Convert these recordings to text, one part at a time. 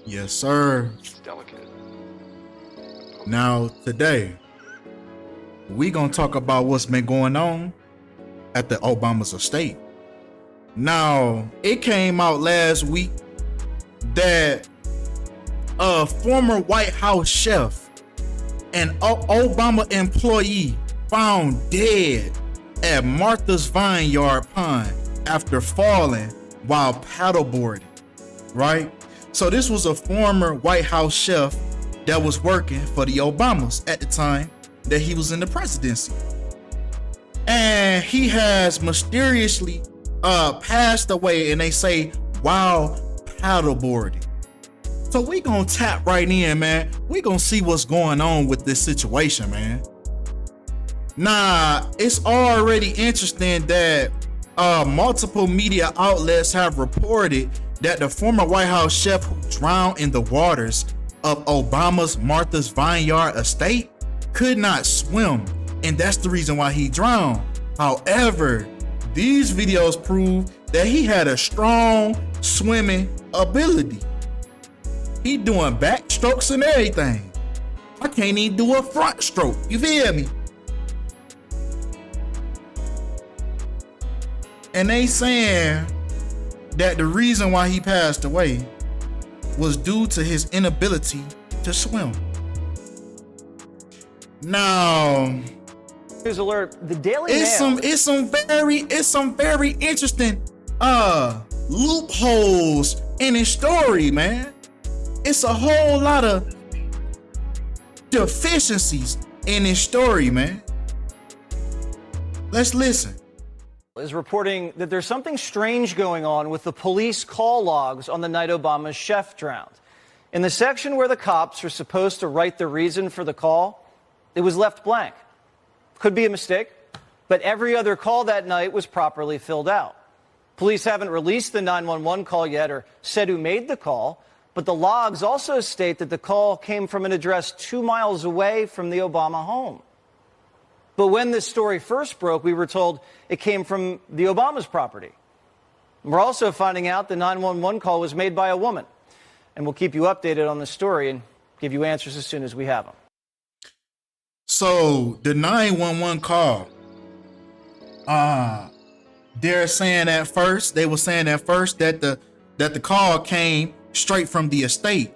Yes, sir. It's delicate. Now, today, we gonna talk about what's been going on at the Obama's estate. Now, it came out last week that a former White House chef and Obama employee found dead at Martha's Vineyard Pond after falling while paddleboarding, right? So this was a former White House chef that was working for the Obamas at the time that he was in the presidency. And he has mysteriously passed away, and they say while paddleboarding. So we gonna tap right in, man. We gonna see what's going on with this situation, man. Nah, it's already interesting that multiple media outlets have reported that the former White House chef who drowned in the waters of Obama's Martha's Vineyard estate could not swim, and that's the reason why he drowned. However, these videos prove that he had a strong swimming ability. He doing backstrokes and everything. I can't even do a front stroke. You feel me? And they saying that the reason why he passed away was due to his inability to swim. Now, News alert: the Daily it's some very interesting loopholes in his story, man. It's a whole lot of deficiencies in his story, man. Let's listen. Is reporting that there's something strange going on with the police call logs on the night Obama's chef drowned. In the section where the cops are supposed to write the reason for the call, it was left blank. Could be a mistake, but every other call that night was properly filled out. Police haven't released the 911 call yet or said who made the call, but the logs also state that the call came from an address 2 miles away from the Obama home. But when this story first broke, we were told it came from the Obama's property. We're also finding out the 911 call was made by a woman. And we'll keep you updated on the story and give you answers as soon as we have them. So the 911 call, they were saying at first that the call came straight from the estate.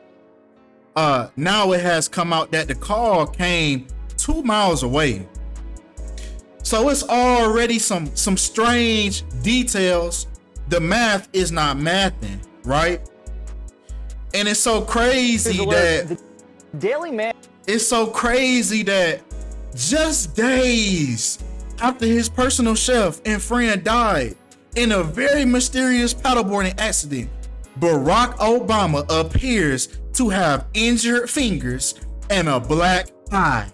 Now it has come out that the call came 2 miles away. So it's already some strange details. The math is not mathing, right? And it's so crazy that the Daily Mail. It's so crazy that just days after his personal chef and friend died in a very mysterious paddleboarding accident, Barack Obama appears to have injured fingers and a black eye.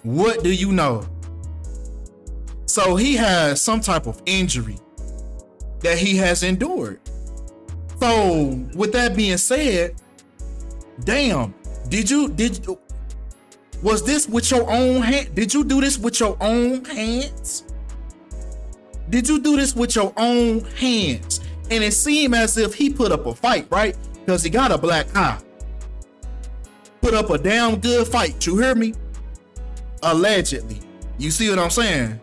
What do you know? So he has some type of injury that he has endured. So with that being said, damn, was this with your own hand? Did you do this with your own hands? Did you do this with your own hands? And it seemed as if he put up a fight, right? Because he got a black eye. Put up a damn good fight, you hear me? Allegedly. You see what I'm saying?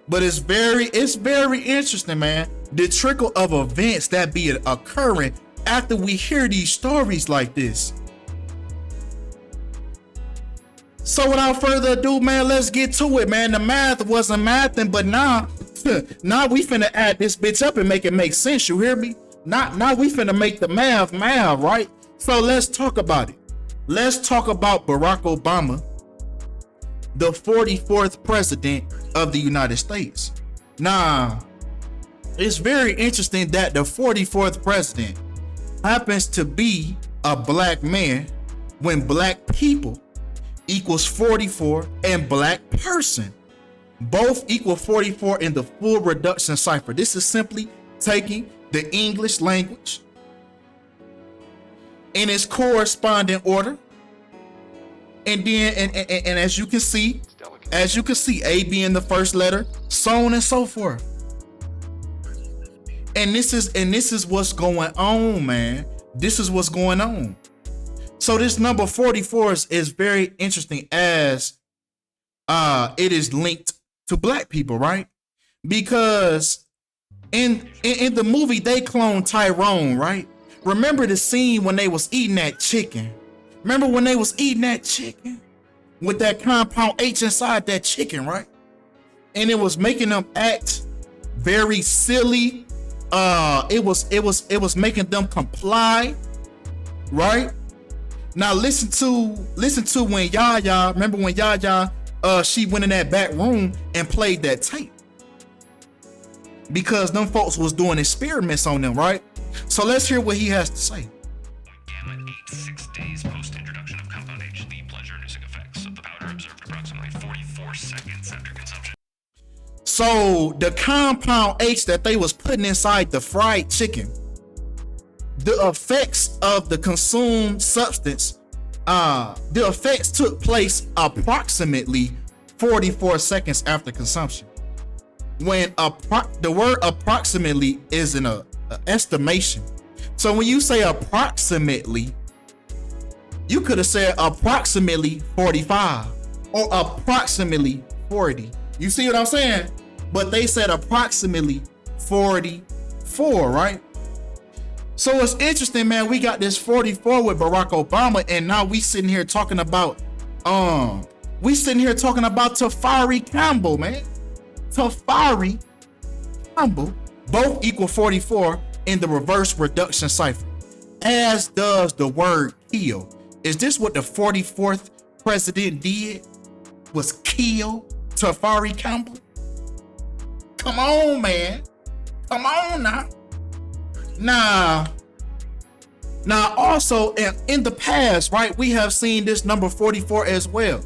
But it's very interesting, man. The trickle of events that be occurring after we hear these stories like this. So without further ado, man, let's get to it, man. The math wasn't mathing, but now we finna add this bitch up and make it make sense. You hear me? Now we finna make the math, right? So let's talk about it. Let's talk about Barack Obama, the 44th president of the United States. Now, it's very interesting that the 44th president happens to be a black man when black people equals 44 and black person both equal 44 in the full reduction cipher. This is simply taking the English language in its corresponding order, and then and as you can see, A being the first letter, so on and so forth. And this is what's going on, man. This is what's going on. So this number 44 is very interesting as it is linked to black people, right? Because in the movie they cloned Tyrone, right? Remember the scene when they was eating that chicken? Remember when they was eating that chicken with that compound H inside that chicken, right? And it was making them act very silly. It was making them comply, right? Now listen to when Yaya, remember when Yaya she went in that back room and played that tape, because them folks was doing experiments on them, right? So let's hear what he has to say. Gamma 6 days post-introduction of compound H, the pleasure-inducing effects of the powder observed approximately 44 seconds after consumption. So the compound H that they was putting inside the fried chicken, the effects of the consumed substance, the effects took place approximately 44 seconds after consumption. When the word approximately is an estimation. So when you say approximately, you could have said approximately 45 or approximately 40. You see what I'm saying? But they said approximately 44, right? So it's interesting, man. We got this 44 with Barack Obama, and now we sitting here talking about Tafari Campbell, man. Tafari Campbell, both equal 44 in the reverse reduction cipher, as does the word kill. Is this what the 44th president did? Was kill Tafari Campbell? Come on, man. Come on now. Now also in the past, right, we have seen this number 44 as well.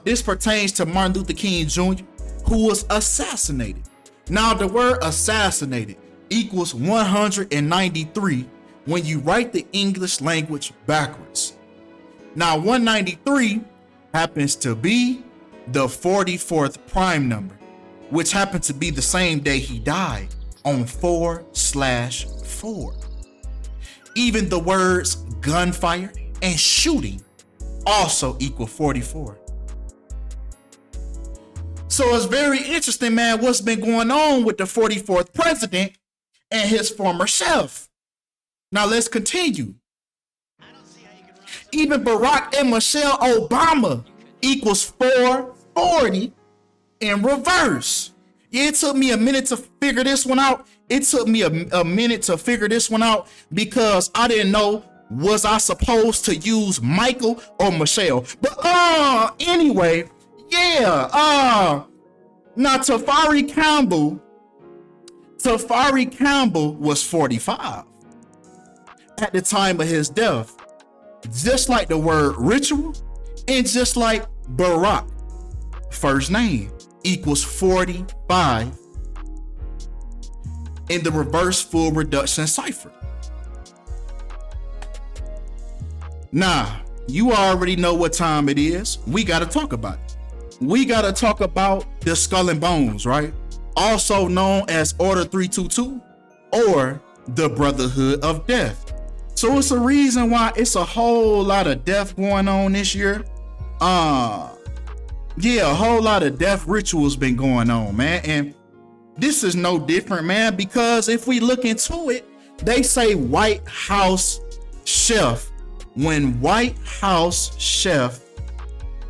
This pertains to Martin Luther King Jr., who was assassinated. Now the word assassinated equals 193 when you write the English language backwards. Now 193 happens to be the 44th prime number, which happened to be the same day he died, on 4/4. Even the words gunfire and shooting also equal 44. So it's very interesting, man, what's been going on with the 44th president and his former chef. Now let's continue. Even Barack and Michelle Obama equals 440 in reverse. Yeah, it took me a minute to figure this one out. It took me a minute to figure this one out because I didn't know, was I supposed to use Michael or Michelle? But anyway, yeah. Now Tafari Campbell was 45 at the time of his death, just like the word ritual and just like Barack, first name equals 45 in the reverse full reduction cipher. Now, you already know what time it is. We got to talk about it. We got to talk about the skull and bones, right? Also known as Order 322 or the Brotherhood of Death. So it's a reason why it's a whole lot of death going on this year. A whole lot of death rituals been going on, man. And this is no different, man, because if we look into it, they say White House chef. When White House chef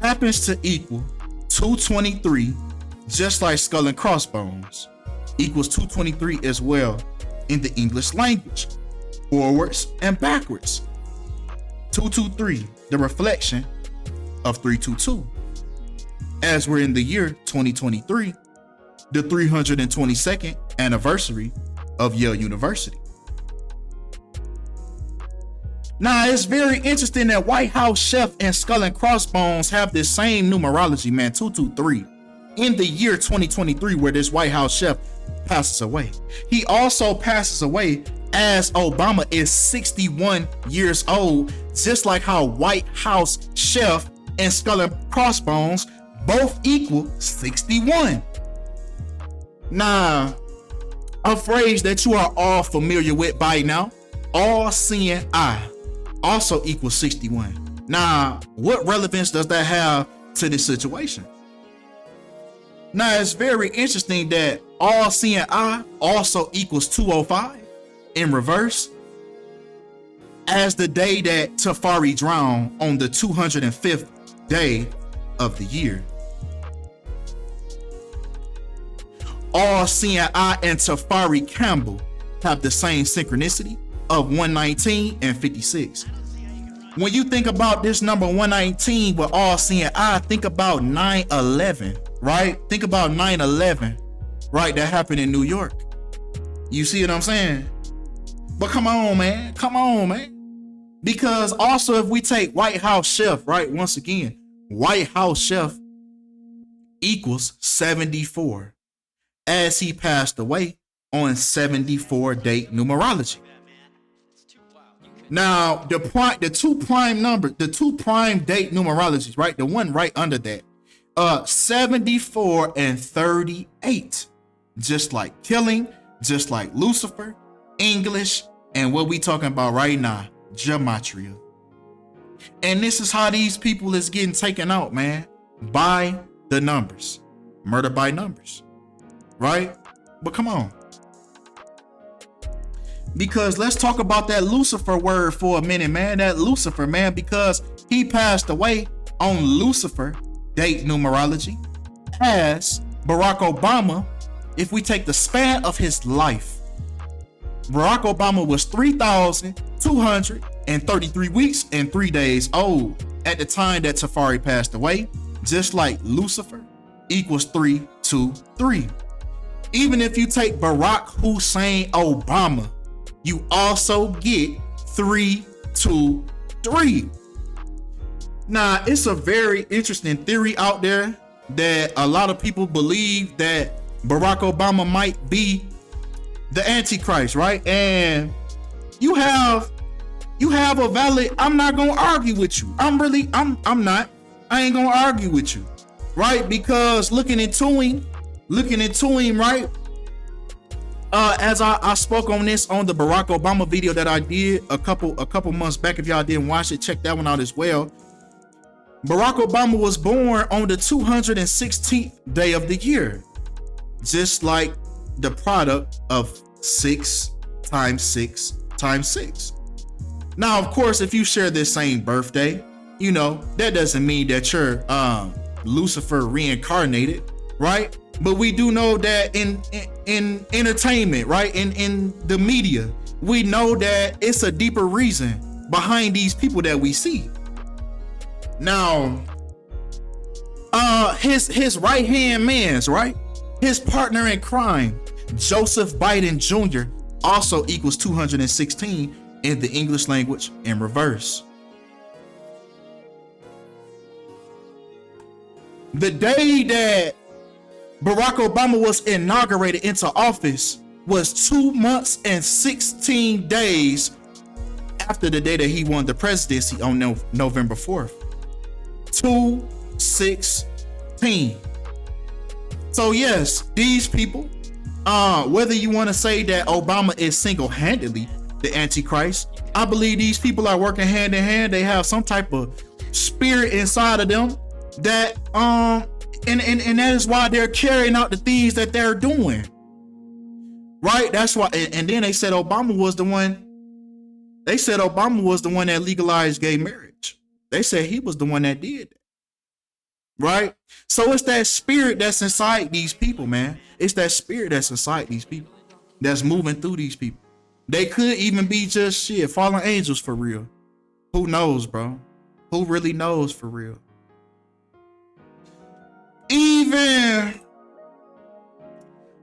happens to equal 223, just like skull and crossbones, equals 223 as well in the English language, forwards and backwards. 223, the reflection of 322. As we're in the year 2023, the 322nd anniversary of Yale University. Now, it's very interesting that White House chef and skull and crossbones have this same numerology, man, 223, in the year 2023, where this White House chef passes away. He also passes away as Obama is 61 years old, just like how White House chef and skull and crossbones both equal 61. Now, a phrase that you are all familiar with by now, all seeing eye. also equals 61. Now, what relevance does that have to this situation? Now, it's very interesting that all-seeing eye also equals 205 in reverse, as the day that Tafari drowned on the 205th day of the year. All-seeing eye and Tafari Campbell have the same synchronicity of 119 and 56. When you think about this number 119 with all-seeing eye, think about 9/11, right? Think about 9/11, right? That happened in New York. You see what I'm saying? But come on, man. Come on, man. Because also, if we take White House Chef, right? Once again, White House Chef equals 74, as he passed away on 74 date numerology. Now, the two prime date numerologies, right? The one right under that, 74 and 38, just like killing, just like Lucifer, English, and what we talking about right now, Gematria. And this is how these people is getting taken out, man, by the numbers, murder by numbers, right? But come on. Because let's talk about that Lucifer word for a minute, man. That Lucifer, man, because he passed away on Lucifer date numerology, as Barack Obama, if we take the span of his life, Barack Obama was 3,233 weeks and 3 days old at the time that Tafari passed away, just like Lucifer equals 323. Even if you take Barack Hussein Obama, you also get 323. Now, it's a very interesting theory out there that a lot of people believe that Barack Obama might be the Antichrist, right? And you have a valid, I'm not gonna argue with you. I ain't gonna argue with you, right? Because looking into him, right? As I spoke on this on the Barack Obama video that I did a couple months back. If y'all didn't watch it, check that one out as well. Barack Obama was born on the 216th day of the year, just like the product of 6 times 6 times 6. Now, of course, if you share this same birthday, you know, that doesn't mean that you're Lucifer reincarnated, right? But we do know that in entertainment, right, in the media, we know that it's a deeper reason behind these people that we see. Now, his right hand man's, right, his partner in crime, Joseph Biden Jr., also equals 216 in the English language in reverse. The day that Barack Obama was inaugurated into office was 2 months and 16 days after the day that he won the presidency on November 4th. 2/16. So yes, these people, whether you want to say that Obama is single-handedly the Antichrist, I believe these people are working hand in hand. They have some type of spirit inside of them that and that is why they're carrying out the things that they're doing, right? That's why. And then they said Obama was the one that legalized gay marriage. They said he was the one that did that, right? So it's that spirit that's inside these people, man. It's that spirit that's inside these people that's moving through these people. They could even be just fallen angels for real. Who knows, bro? Who really knows for real? Even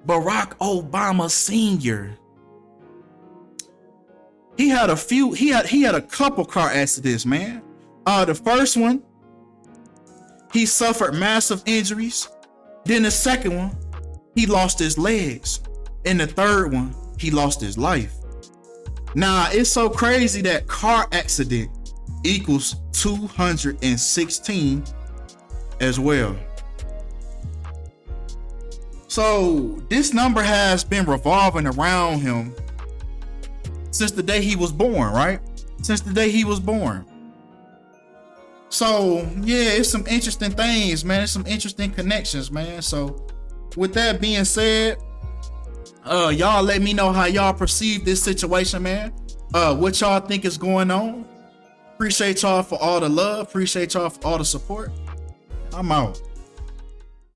Barack Obama Sr., he had a couple car accidents, man. The first one, he suffered massive injuries. Then the second one, he lost his legs. And the third one, he lost his life. Now, it's so crazy that car accident equals 216 as well. So this number has been revolving around him since the day he was born, right? since the day he was born. So yeah, it's some interesting things, man. It's some interesting connections, man. So with that being said, y'all let me know how y'all perceive this situation, man. What y'all think is going on. Appreciate y'all for all the love. Appreciate y'all for all the support. I'm out.